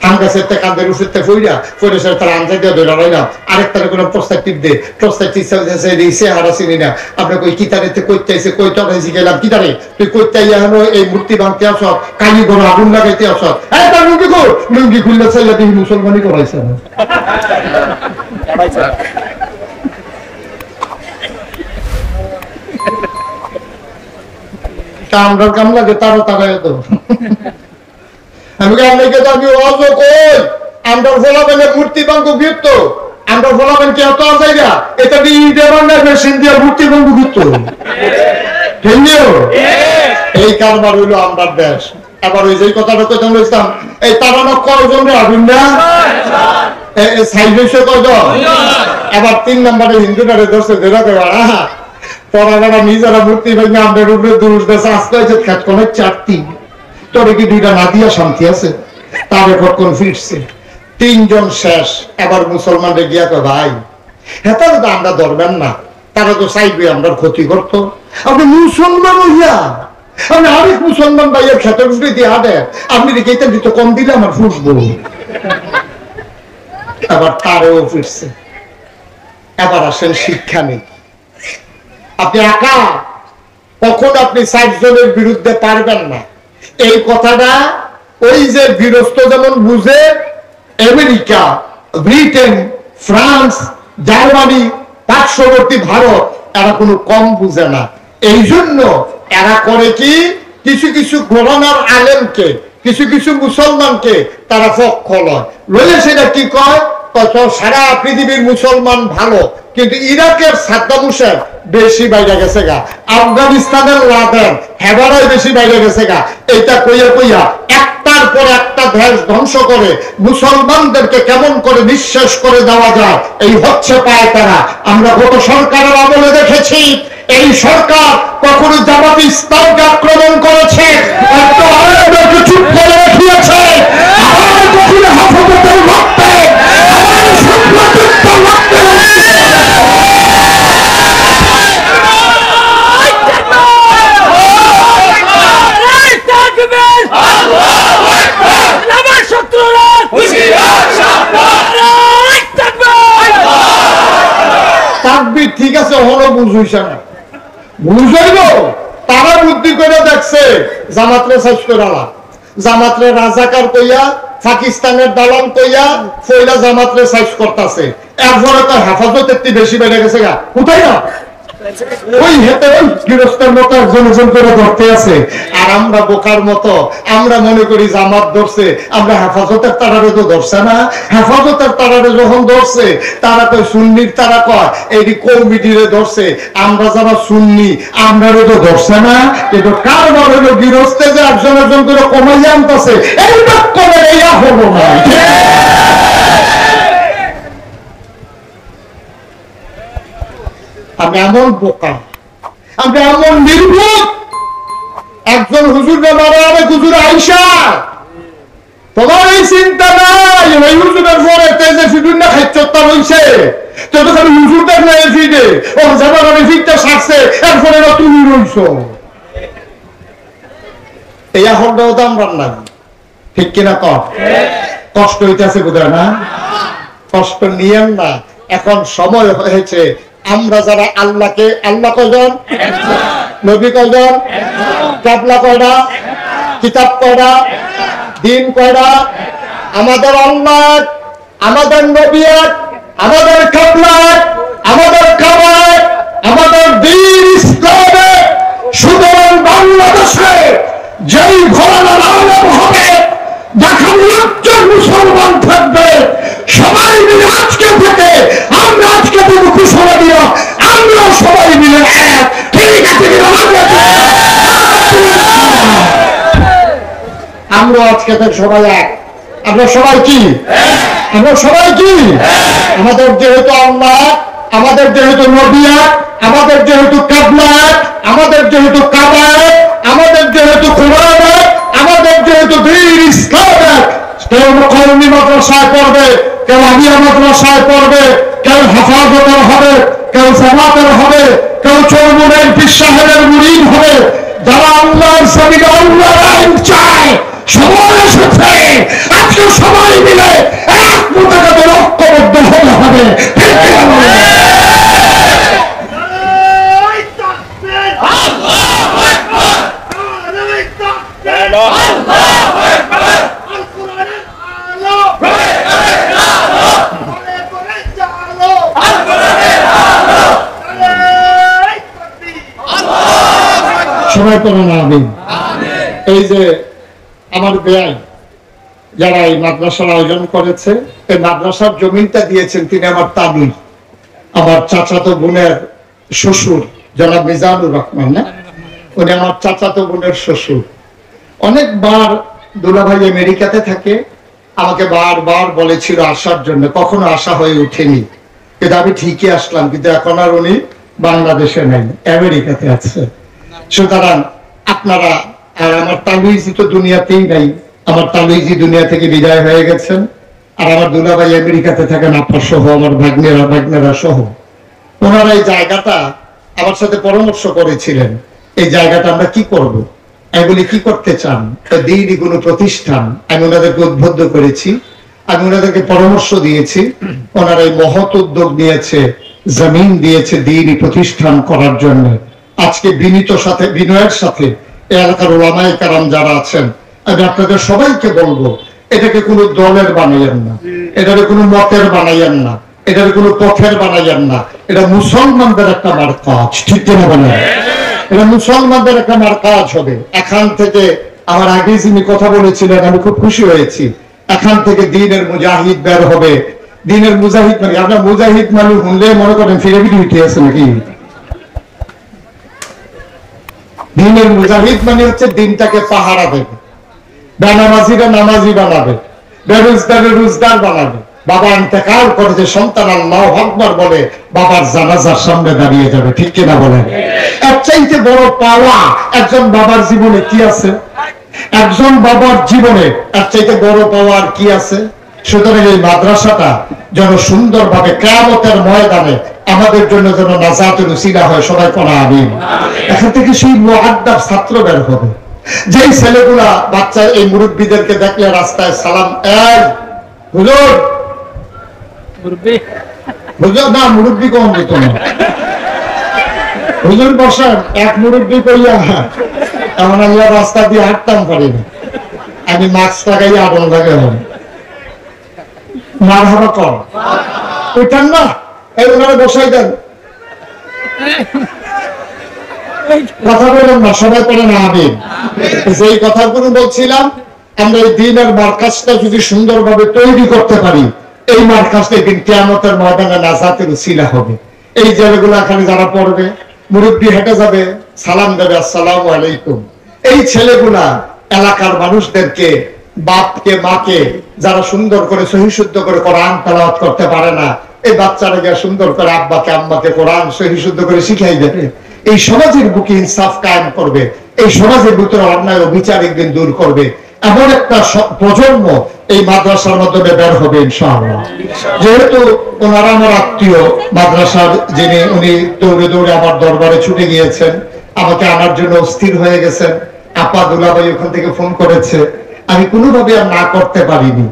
আম গাছের কান্দের উঠে ফইরা ফলে সে তার আনতে দিয়ে ধরে রইলাম। আরেকটার কোনো প্রস্তাব টিপ দে, প্রস্তাব দিচ্ছে হারা চিনি না, আপনার কই কিতারেতে কইতে আইসে কইতে আইসি গেলাম কিতারে তুই কইতে আইয়া এই মূর্তি ভাঙতে আস, কালীঘর আগুন লাগাইতে আস, হ্যাঁ তার লুঙ্গি কর, লুঙ্গি খুললে চাইলে তুমি মুসলমানই করাইছে না। কামড়ার কাম লাগে তারও তারাই তো আমি আমি অজ কই আমরা ফলাবেন মূর্তি ভাঙ্গ গিত আমরা ফলাবেন কে এত জায়গা এটা দিয়ে ইটের বাংলার মেশিন দিয়ে মূর্তি ভাঙ্গ গিত এই কারবার হইলো আমরা দেশ। এবার ওই যে কথাটা কইতাম লইতাম এই তারানো কয়জন রে আগুন না সাইজে কয়জন, এবার 3 নম্বরে হিন্দুটারে ধরছে ধরা করে পড়াবেলা নিজেরা মূর্তি ভেঙে আমাদের উপরে দুরুস দেশে আসতে হয়েছে খেত কোন 4টি তোরে কি 2টা না দিয়া শান্তি আছে, তার কখন ফিরছে 3 জন শেষ। এবার মুসলমানদের গিয়া কয় ভাই হ্যাঁ তাহলে তো আমরা ধরবেন না, তারা তো চাইবে আমরা ক্ষতি করতো, আপনি মুসলমান হইয়া আপনি আরেক মুসলমান ভাইয়ের খেতের উপরে দিয়ে হাঁটেন, আপনি দেখে এটা দিতে কম দিলে আমার ফুসবো। এবার তারেও ফিরছে। এবার আসেন শিক্ষা নেই, আপনি একা কখন আপনি 60 জনের বিরুদ্ধে পারবেন না, এই কথাটা ওই যে বিরস্ত যেমন বুঝে আমেরিকা, ব্রিটেন, ফ্রান্স, জার্মানি, পার্শ্ববর্তী ভারত এরা কোনো কম বুঝে না। এই জন্য এরা করে কি কিছু কিছু ঘরানার আলেমকে কিছু কিছু মুসলমানকে তারা পক্ষ লয়, সেটা কি কয় সারা পৃথিবীর মুসলমান ভালো, কিন্তু ইরাকের সাদ্দাম হোসেন বেশি বাইরে গেছে গা, আফগানিস্তানের লাদেন হেবারাই বেশি বাইরে গেছে গা, এটা কইয়া কইয়া একটার পর একটা দেশ ধ্বংস করে মুসলমানদেরকে কেমন করে নিঃশেষ করে দেওয়া যায় এই হচ্ছে পায় তারা। আমরা গত সরকারের আমলে দেখেছি এই সরকার কখনো জামাত ইসলামকে আক্রমণ করেছে, চুপ করে রেখেছে, আবার কখনো হেফাজতের রক্তে ঠিক আছে হলো বুঝুইছে না, বুঝাইল তারা বুদ্ধি করে দেখছে জামাতরে শেষ করে জামাতরে রাজাকার কইয়া পাকিস্তানের দালাল কইয়া ফইলা জামাতরে শেষ করতেছে, এরপরে তো হেফাজত একটু বেশি বেড়ে গেছে গা, কোথায় না ওই হেতে ওই গৃহস্থের মতো একজন একজন করে ধরতে আছে, আর আমরা বোকার মতো আমরা মনে করি জামাত ধরছে, আমরা হেফাজতের তারারে তো ধরছে না, হেফাজতের তারারে যখন ধরছে তারা তো সুন্নির তারা কয় এই কমিটিরে ধরছে, আমরা যারা সুন্নি আমরাও তো ধরছে না, কিন্তু কারবার হলো গৃহস্থে যে একজন একজন করে কমাইয়া আনতেছে এইটা করে ইয়া হবো না। আমরা এমন বোকা, আমরা এমন নির্ভুল, একজন হুজুরকে মারা আরেক হুজুর আইসা তোমার এই চিন্তা নাই ওই হুজুরের পরে তেজে ফিডুর না খাইচটা হইছে তো তো খালি হুজুরদের না এই ফিডে ও যাবার আমি ফিডটা সারছে এরপরে না তুমি রইছো, এই আহ্বানটাও তো আমরা না ঠিক কিনা কর কষ্ট হইতেছে বোধহয় না, কষ্ট নিয়েন না, এখন সময় হয়েছে আমরা যারা আল্লাহকে আল্লাহ কয়জন নবী কয়জন কাবলা কয়টা কিতাব কয়টা দিন কয়টা আমাদের আল্লাহ আমাদের নবী আমাদের কাবলা আমাদের খাবার আমাদের দিন ইসলামে। সুতরাং বাংলাদেশে যেই ঘরানার আলেম হবে যেখানে একজন মুসলমান থাকবে সবাই মিলে আজকে থেকে আমরা আজকে থেকে ঘোষণা দিও আমরা সবাই মিলে এক, ঠিক আছে আমরা আজকে থেকে সবাই এক, আমরা সবাই কি আমরা সবাই কি আমাদের যেহেতু আল্লাহ আমাদের যেহেতু নবী এক, আমাদের যেহেতু কাবলা এক, আমাদের যেহেতু কাবা এক, আমাদের যেহেতু কোরআন এক, আমাদের যেহেতু দ্বীন ইসলাম এক, কেউ কওমি মাদ্রাসায় পড়বে, কেউ আলিয়া মাদ্রাসায় পড়বে, কেউ হেফাজতের হবে, কেউ জামাতের হবে, কেউ চরমুনের পীর সাহেবের মুরিদ হবে। যারা আল্লাহর জমিনে আল্লাহর আইন চায়, সবার সাথে আজকে সবাই মিলে এক মুঠোকে ঐক্যবদ্ধ হতে হবে। ঠিক কিনা বলেন? সবাই পড়েন আমিন। এই যে আমার বেয়াই যারা এই মাদ্রাসার আয়োজন করেছে, এই মাদ্রাসার জমিনটা দিয়েছেন তিনি আমার তাবির, আমার চাচাতো বোনের শ্বশুর জনাব মিজানুর রহমান, না উনি আমার চাচাতো বোনের শ্বশুর। অনেকবার দুলাভাই আমেরিকাতে থাকে, আমাকে বারবার বলেছিল আসার জন্য, কখনো আসা হয়ে ওঠেনি, কিন্তু আমি ঠিকই আসলাম। কিন্তু এখন আর উনি বাংলাদেশে নেই, আমেরিকাতে আছে। সুতরাং আপনারা, আর আমার তালুইজি তো দুনিয়াতেই নাই, আমার তালুইজি দুনিয়া থেকে বিদায় হয়ে গেছেন, আর আমার দুলাভাই আমেরিকাতে থাকেন, আপনার সহ, আমার ভাগ্নেরা সহ। ওনারা এই জায়গাটা আমার সাথে পরামর্শ করেছিলেন, এই জায়গাটা আমরা কি করব, এগুলি কি করতে চান, দ্বীনি কোনো প্রতিষ্ঠান। আমি ওনাদেরকে উদ্বুদ্ধ করেছি, আমি ওনাদেরকে পরামর্শ দিয়েছি, ওনারা এই মহৎ উদ্যোগ নিয়েছে, জমিন দিয়েছে দ্বীনি প্রতিষ্ঠান করার জন্য। আজকে বিনয়ের সাথে এলাকার ওলামায়ে কেরাম যারা আছেন, আমি আপনাদের সবাইকে বলবো, এটাকে কোনো দলের বানাইয়েন না, এটাকে কোনো মতের বানাইয়েন না, এটাকে কোনো পথের বানাইয়েন না। এটা মুসলমানদের একটা মারকাজ। ঠিক কিনা বলেন? এটা মুসলমানদের একটা মারকাজ হবে। এখান থেকে আমার আগে যিনি কথা বলেছিলেন, আমি খুব খুশি হয়েছি, এখান থেকে দ্বীনের মুজাহিদ বের হবে। দ্বীনের মুজাহিদ মানে, আপনার মুজাহিদ মানে শুনলে মনে করেন ফিরে উঠে আছে নাকি? দ্বীনের মুজাহিদ মানে হচ্ছে দিনটাকে পাহারা দেবে, বেনামাজিরা নামাজি বানাবে, বেরোজগারের রোজগার বানাবে। বাবা ইন্তেকাল করেছে, সন্তান আল্লাহু আকবার বলে বাবার জানাজার সামনে দাঁড়িয়ে যাবে। ঠিক কিনা বলেন? এর চাইতে বড় পাওয়া একজন বাবার জীবনে কি আছে? একজন বাবার জীবনে এর চাইতে বড় পাওয়া আর কি আছে? সুতরাং এই মাদ্রাসাটা যেন সুন্দরভাবে কিয়ামতের ময়দানে আমাদের জন্য যেন নাজাতের উসিলা হয়। সবাই পড়া আমিন। এখান থেকে সেই মুআদ্দাব ছাত্র বের হবে, যেই ছেলেগুলা বাচ্চা এই মুরব্বীদেরকে দেখলে রাস্তায় সালাম, এই হুজুর, হুজুর না, মুরব্বী কম দিত না, হুজুর বসান, এক মুরব্বী কইয়া এমন আমরা রাস্তা দিয়ে হাঁটতাম পারি না, আমি মাস্ক লাগাইয়া আগুন লাগাই মারহাবা কর ওইটান না, এই ওনারা বসাই দেন, কথা বলেন না, সবাই বলেন আমিন। যেই কথাগুলো বলছিলাম, আমরা এই দ্বীনের মার্কাজটা যদি সুন্দরভাবে তৈরি করতে পারি, এই মার্কাজটা দিন কিয়ামতের ময়দানে নাজাতের উসিলা হবে। এই জায়গাগুলো এখানে যারা পড়বে, মুরব্বী হেঁটে যাবে, সালাম দেবে, আসসালামু আলাইকুম। এই ছেলেগুলা এলাকার মানুষদেরকে, বাপকে মাকে যারা সুন্দর করে সহি শুদ্ধ করে কোরআন তেলাওয়াত করতে পারে না, এই বাচ্চারা গিয়ে সুন্দর করে আব্বাকে আম্মাকে কোরআন সহি শুদ্ধ করে শিখাই দেবে। এই সমাজের বুকে ইনসাফ কায়েম করবে, এই সমাজের ভিতরে অন্যায় ও বিচার একদিন দূর করবে। এমন একটা প্রজন্ম এই মাদ্রাসার মাধ্যমে বের হবে ইনশাআল্লাহ। যেহেতু ওনারা আমার আত্মীয়, মাদ্রাসার যিনি, উনি দৌড়ে দৌড়ে আমার দরবারে ছুটে গিয়েছেন, আমাকে আনার জন্য স্থির হয়ে গেছেন। আপা দুলাভাই ওখান থেকে ফোন করেছে, আমি কোনোভাবে আর না করতে পারিনি।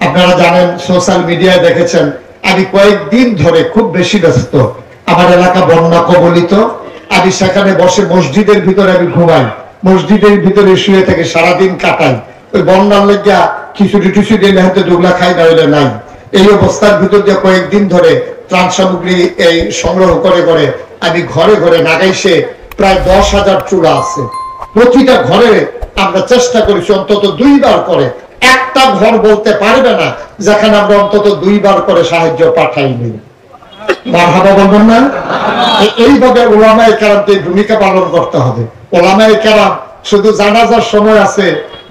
আপনারা জানেন, সোশ্যাল মিডিয়ায় দেখেছেন, আমি কয়েকদিন ধরে খুব বেশি ব্যস্ত। আমার এলাকা বন্যা কবলিত, আমি সেখানে বসে মসজিদের ভিতরে আমি ঘুমাই, মসজিদের ভিতরে শুয়ে থেকে সারাদিন কাটাই। ওই বন্যার লেগিয়া খিচুড়ি টিচুড়ি হয়তো দুগলা খাই, না হইলে নাই। এই অবস্থার ভিতর দিয়ে কয়েকদিন ধরে ত্রাণ সামগ্রী এই সংগ্রহ করে করে আমি ঘরে ঘরে নাগাইছে প্রায় 10,000 চূড়া আছে। প্রতিটা ঘরে আমরা চেষ্টা করেছি অন্তত 2 বার করে, একটা ঘর বলতে পারবে না যেখানে আমরা অন্তত 2 বার করে সাহায্য পাঠাইনি। মারহাবা বলবেন না? এইভাবে ওলামায়ে কেরামকে ভূমিকা পালন করতে হবে। ওলামায়ে কেরাম শুধু জানাজার সময় আছে,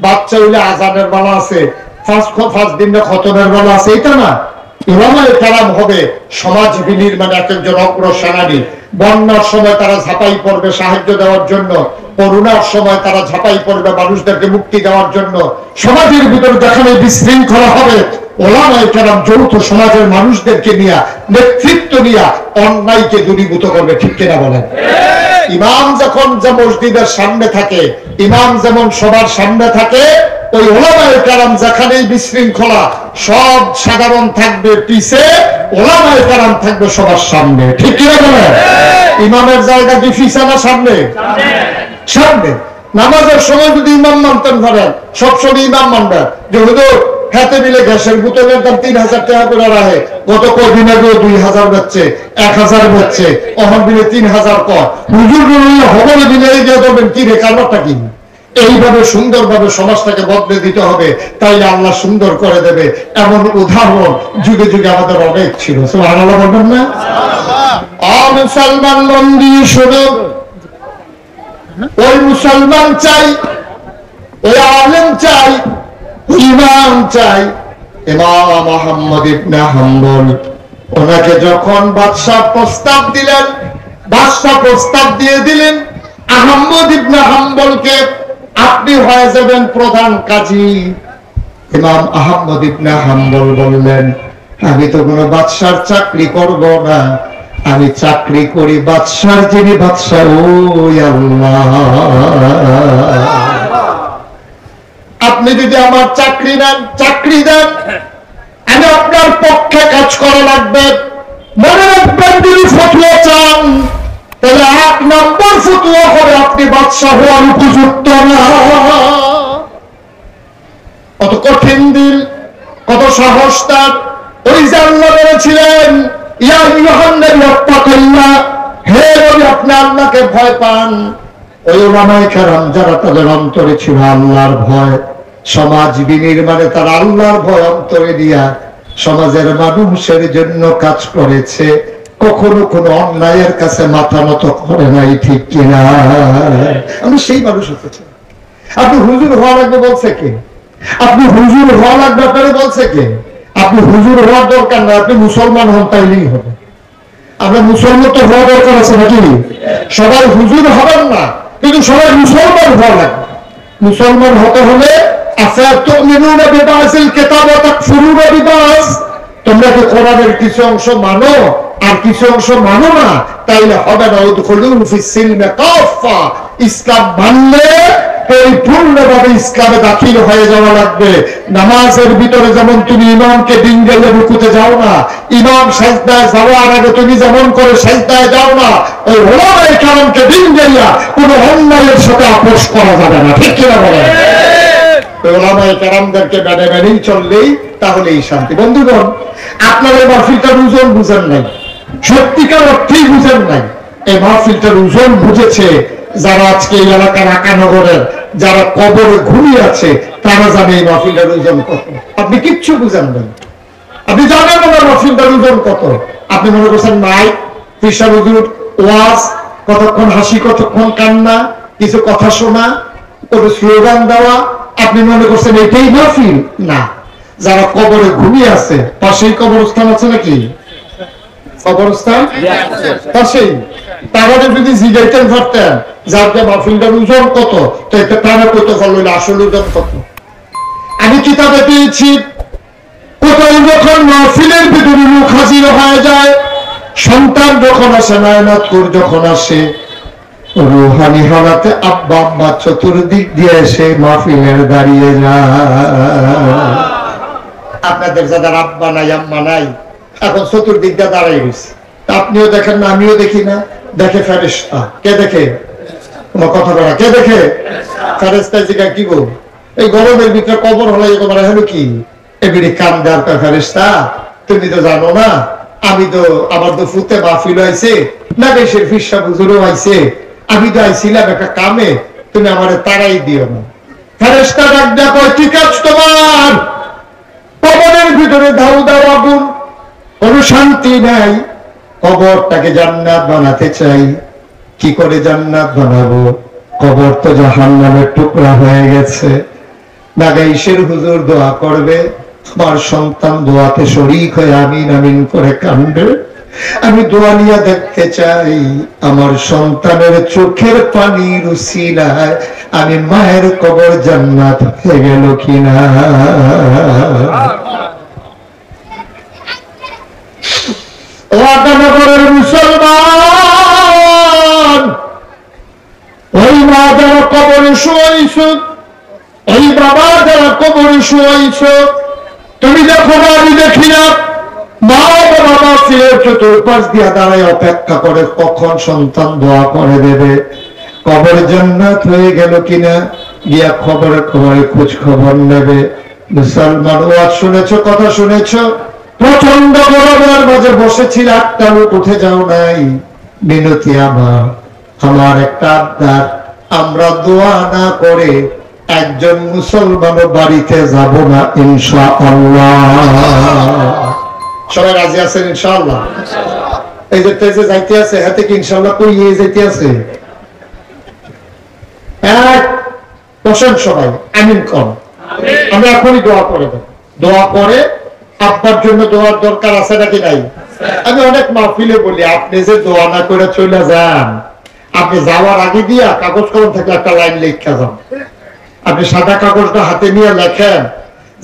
বাচ্চা হইলে আজানের বেলা আছে, ফার্স্ট দিনে খতমের বেলা আছে, এটা না। উলামায়ে কেরাম হবে সমাজ বিনির্মাণে একজন অগ্রসেনানী। বন্যার সময় তারা ঝাঁপাই পড়বে সাহায্য দেওয়ার জন্য, করোনার সময় তারা ঝাঁপাই পড়বে মানুষদেরকে মুক্তি দেওয়ার জন্য। সমাজের ভিতরে যেখানে বিশৃঙ্খলা হবে, উলামায়ে কেরাম যৌথ সমাজের মানুষদেরকে নিয়ে, নেতৃত্ব নিয়ে অন্যায়কে দূরীভূত করবে। ঠিক কিনা বলেন? ইমাম যখন যে মসজিদের সামনে থাকে, ইমাম যেমন সবার সামনে থাকে, ওই উলামায়ে কেরাম যেখানেই বিশৃঙ্খলা, সব সাধারণ থাকবে পিছে, উলামায়ে কেরাম থাকবে সবার সামনে। ঠিক কিনা বলেন? ইমামের জায়গা কি পিছে না সামনে? সামনে। নামাজের সময় যদি ইমাম মানতেন পারেন, সবসময় ইমাম মানবেন যে হুজুর হাতে মিলে গ্যাসের বোতলের দাম 3000 টাকা করে রাখে, গত কদিন আগে 2000 বেচছে, 1000 বেচছে, অহন দিলে 3000 কর হুজুর হবলে দিলে দিয়ে দেবেন কি রে, কারবারটা কি? এইভাবে সুন্দরভাবে সমাজটাকে বদলে দিতে হবে, তাইলে আল্লাহ সুন্দর করে দেবে। এমন উদাহরণ যুগে যুগে আমাদের অনেক ছিল। সুবহানাল্লাহ বলবেন না? মুসলমান মন দিয়ে শোনো, ওই মুসলমান চাই, ওই আলেম চাই, ইমাম চাই। ইমাম আহমদ ইবনে হাম্বল, ওনাকে যখন বাদশাহ প্রস্তাব দিলেন, বাদশাহ প্রস্তাব দিয়ে দিলেন আহমদ ইবনে হাম্বলকে আপনি হয়ে যাবেন প্রধান কাজী। ইমাম আহমদ ইবনে হাম্বল বললেন, আমি তো কোনো বাদশার চাকরি করব না, আমি চাকরি করি বাদশার যিনি বাদশাহ, ওই আল্লাহ। আপনি যদি আমার চাকরি নেন, চাকরি দেন, আমি আপনার পক্ষে কাজ করা লাগবে। মনে রাখবেন, যদি ফতোয়া চান তাহলে 1 নম্বর ফতোয়া হবে আপনি বাদশাহ হওয়ার উপযুক্ত না। কত কঠিন দিল, কত সাহস তার। ওই যে আল্লাহ বলেছিলেন, ইয়া আইয়ুহান নবী ইত্তাকিল্লাহ, হে নবী আপনি আল্লাহকে ভয় পান। ওই উলামায়ে কেরাম যারা তাদের অন্তরে ছিল আল্লাহর ভয়, সমাজ বিনির্মাণে তারা আল্লাহর ভয় অন্তরে দিয়া সমাজের মানুষের জন্য কাজ করেছে, কখনো কোনো অন্যায়ের কাছে মাথা নত করে নাই। ঠিক কিনা? আমি সেই মানুষ হতে চাই। আপনি হুজুর হওয়া লাগবে বলছে কে? আপনি হুজুর হওয়া লাগবে আপনারে বলছে কে? আপনি হুজুর হওয়ার দরকার না, আপনি মুসলমান হন তাইলেই হবে। আপনার মুসলমান তো হওয়া দরকার আছে নাকি? সবাই হুজুর হবেন না, কিন্তু সবাই মুসলমান হওয়া লাগবে। মুসলমান হতে হলে তোমরা কি কোরআনের কিছু অংশ মানো আর কিছু অংশ মানো না, তাইলে হবে না। ইসলাম মানলে পরিপূর্ণভাবে ইসলামে দাখিল হয়ে যাওয়া লাগবে। নামাজের ভিতরে যেমন তুমি ইমামকে ডিঙ্গেলে রুকুতে যাও না, ইমাম সাজদায় যাওয়ার আগে তুমি যেমন করে সাজদায় যাও না, ওই উলামায়ে কেরামকে ডিঙ্গেলিয়া কোন অন্যায়ের সাথে আপোষ করা যাবে না। ঠিক কিনা বলেন? উলামায়ে কেরামদেরকে মেনে মেনেই চললেই তাহলেই শান্তি। বন্ধুগণ, আপনারা এই মাহফিলটার ওজন বুঝেন নাই, সত্যিকার অর্থেই বুঝেন নাই। এই মাহফিলটার ওজন বুঝেছে যারা আজকে এই এলাকার আকানগরের যারা কবরে ঘুমিয়ে আছে, তারা জানে এই মাহফিলটার ওজন কত। আপনি কিচ্ছু বুঝেন নাই, আপনি জানেন না মাহফিলটার ওজন কত। আপনি মনে করছেন নাই পেশার হুজুর ওয়াজ, কতক্ষণ হাসি কতক্ষণ কান্না, কিছু কথা শোনা, কোনো স্লোগান দেওয়া, আপনি মনে করছেন এটাই মাহফিল। না, যারা কবরে ঘুমিয়ে আছে, পাশেই কবরস্থান আছে নাকি? কবরস্থান পাশেই, তারা যদি জিজ্ঞাসা করতেন যার মাহফিলটার ওজন কত, তো একটা তারা কত ফল আসল ওজন কত। আমি কিতাবে পেয়েছি কোথায় যখন মাহফিলের ভিতরে লোক হাজির হয়ে যায়, সন্তান যখন আসে, নায়নাতকুর যখন আসে, রুহানি হালাতে আব্বা আম্মা চতুর্দিক দিয়ে এসে মাহফিলের দাঁড়িয়ে যায়। আপনাদের যাদের আব্বা নাই আম্মা নাই, এখন চতুর্দিক দিয়ে দাঁড়াই গেছে। আপনিও দেখেন না, আমিও দেখি না, দেখে ফেরেশতা। কে দেখে? তোমার কথা বলা কে দেখে? ফেরেশতা জিগা কি গো, এই গরমের ভিতরে কবর হলে তোমার হলো কি এবিডি কাম দেওয়ার ফেরেশতা? তুমি তো জানো না, আমি তো আমার তো ফুতে মাহফিল হয়েছে না, দেশের ফিরসা হুজুরও হয়েছে, আমি তো আইছিলাম একটা কামে, তুমি আমার তারাই দিও না। ফেরেশতা ডাক দেয়া কয়, ঠিক আছে তোমার কবরের ভিতরে দাও দাও আগুন, কোনো শান্তি নাই, কবরটাকে জান্নাত বানাতে চাই। কি করে জান্নাত বানাবো? কবর তো জাহান্নামের টুকরা হয়ে গেছে। নাগাইশের হুজুর দোয়া করবে, আমার সন্তান দোয়াতে শরীক হয়ে আমিন আমিন করে কান্দে। আমি দোয়া নিয়ে দেখতে চাই আমার সন্তানের চোখের পানির উসিলায় আমি মায়ের কবর জান্নাত হয়ে গেল কিনা। নগরের মুসলমান, ওই মা যারা কবরে শোয়াইছ, ওই বাবা যারা কবরে শোয়াইছ, তুমি দেখো না আমি দেখি না, মা বাবা ফিরে চতুর্পাশ দিয়া দাঁড়ায় অপেক্ষা করে কখন সন্তান দোয়া করে দেবে, কবর জান্নাত হয়ে গেল কিনা, গিয়া খবরে খবরে খোঁজ খবর নেবে। মুসলমান ওয়াজ শুনেছ, কথা শুনেছ, প্রচন্ড গরমের মাঝে বসেছিল, একটা লোক উঠে যাও নাই। বিনতি আমার একটা আবদার, আমরা দোয়া না করে একজন মুসলমান বাড়িতে যাব না ইনশাআল্লাহ। সবাই রাজি আছেন ইনশাআল্লাহ? এই যে তেজে যাইতে আছে হাতে কি ইনশাআল্লাহ কই যাইতে আছে? এক বসেন সবাই, আমিন কর। আমরা এখনই দোয়া করে দেব। দোয়া করে আপনার জন্য দোয়ার দরকার আছে নাকি নাই? আমি অনেক মাহফিলে বলি, আপনি যে দোয়া না করে চলে যান, আপনি যাওয়ার আগে দিয়া কাগজ কলম থেকে একটা লাইন লিখে যান। আপনি সাদা কাগজটা হাতে নিয়ে লেখেন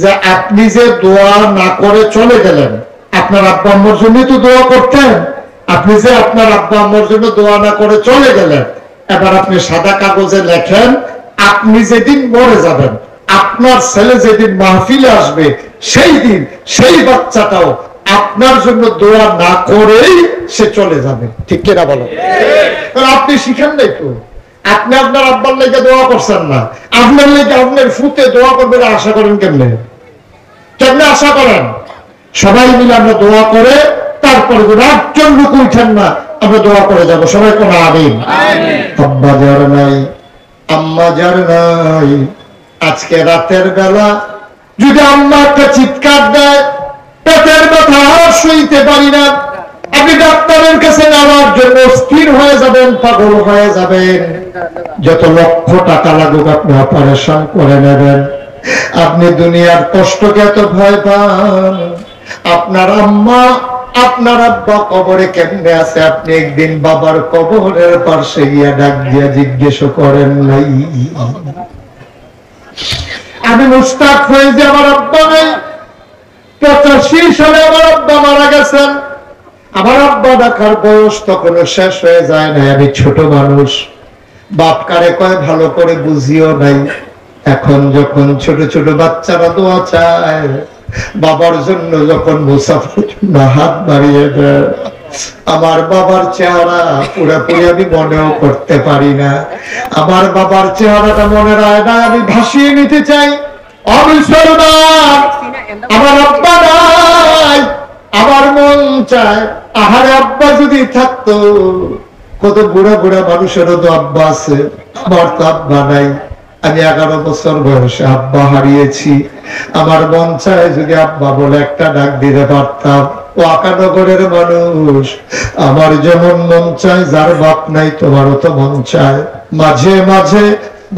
যে আপনি যে দোয়া না করে চলে গেলেন, আপনার আব্বা আম্মার জন্য তো দোয়া করতেন, আপনি যে আপনার আব্বা আম্মার জন্য দোয়া না করে চলে গেলেন, এবার আপনি সাদা কাগজে লেখেন আপনি যেদিন মরে যাবেন, আপনার ছেলে যেদিন মাহফিলে আসবে, সেই দিন সেই বাচ্চাটাও আপনার জন্য দোয়া না করেই সে চলে যাবে। ঠিক কিনা বলো? আপনি শিখেন নাই তো, আপনি আপনার আব্বার লেগে দোয়া করছেন না, আপনার লেগে আপনার ফুতে দোয়া করবেন আশা করেন কেমনে? কেমনে আশা করেন? সবাই মিলে আমরা দোয়া করে তারপরে একজন লোক উঠেন না, আমরা দোয়া করে যাব। সবাই কোন আমিন। আব্বা যার নাই, আম্মা যার নাই, আজকে রাতের বেলা যদি আম্মা একটা চিৎকার দেয়, পেটের ব্যথা আর সইতে পারি না, আপনি ডাক্তারের কাছে নেওয়ার জন্য স্থির হয়ে যাবেন, পাগল হয়ে যাবেন, যত লক্ষ টাকা লাগুক আপনি অপারেশন করে নেবেন। আপনি দুনিয়ার কষ্টকে এত ভয় পান, আপনার আম্মা আপনার আব্বা কবরে কেমনে আছে আপনি একদিন বাবার কবরের পাশে গিয়া ডাক দিয়া জিজ্ঞেস করেন নাই? আমি মুস্তাক হয়ে যে আমার আব্বা নেই, 85 সালে আমার আব্বা মারা গেছেন, আমার আব্বা ডাকার বয়স তখন শেষ হয়ে যায় না, আমি ছোট মানুষ, বাপ কারে কয় ভালো করে বুঝিও নাই। এখন যখন ছোট ছোট বাচ্চারা দোয়া চায়, বাবার জন্য যখন মুসাফির হাত বাড়িয়ে দেয়, আমার বাবার চেহারা পুরোপুরি আমি মনেও করতে পারি না। আমার বাবার চেহারাটা মনে রায় না, আমি ভাসিয়ে নিতে চাই। আমার আব্বা নাই, আমার মন চায় আহারে আব্বা যদি থাকতো। কত বুড়া বুড়া মানুষেরও তো আব্বা আছে, আমার তো আব্বা নাই। আমি 11 বছর বয়সে আব্বা হারিয়েছি। আমার মন চায় যদি আব্বা বলে একটা ডাক দিতে পারতাম। ও আকানগরের মানুষ, আমার যেমন মন চায়, যার বাপ নাই তোমারও তো মন চায়। মাঝে মাঝে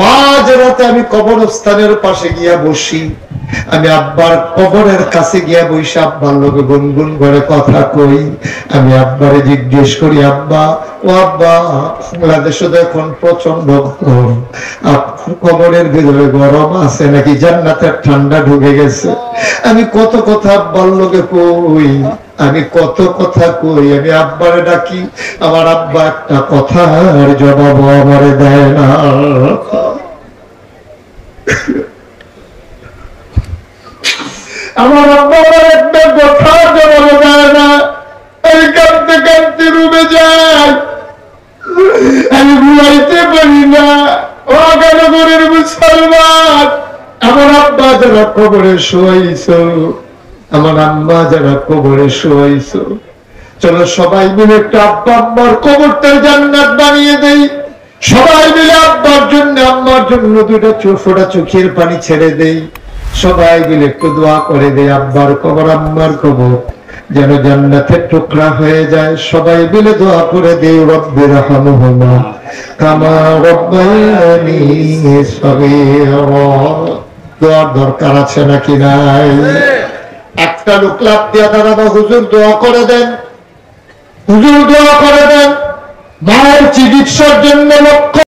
মাঝ রাতে আমি কবরস্থানের পাশে গিয়া বসি, আমি আব্বার কবরের কাছে গিয়া বসে আব্বার লোকে গুনগুন করে কথা কই। আমি আব্বারে জিজ্ঞেস করি, আব্বা ও আব্বা, বাংলাদেশে তো এখন প্রচন্ড গরম, আপনার কবরের ভিতরে গরম আছে নাকি জান্নাতের ঠান্ডা ঢুকে গেছে? আমি কত কথা আব্বার লোকে কই, আমি কত কথা কই, আমি আব্বারে ডাকি, আমার আব্বা একটা কথার জবাব আমারে দেয় না। আমার আব্বা একটা কথা জবাব দেয় না। আমি কাঁদতে কাঁদতে রুমে যাই, আমি ঘুমাইতে পারি না। ও আকানগরের মুসলমান, আমার আব্বা যারা কবরে শোয়াইছ, আমার আম্মা যারা কবরে শোয়াইছ, চলো সবাই মিলে একটা আব্বা আম্মার কবরটা জান্নাত বানিয়ে দেই। সবাই মিলে আব্বার জন্য আম্মার জন্য 2 ফোঁটা চোখের পানি ছেড়ে দেই। সবাই মিলে একটু দোয়া করে দেই, আব্বার কবর আম্মার কবর যেন জান্নাতের টুকরা হয়ে যায়। সবাই মিলে দোয়া করে দেই, রব্বির রহমহুমা কামা রব্বায়ানি সগীরা। দোয়ার দরকার আছে নাকি নাই? একটা লোক লাভ দিয়া দাঁড়ানো, হুজুর দোয়া করে দেন, হুজুর দোয়া করে দেন, মায়ের চিকিৎসার জন্য লক্ষ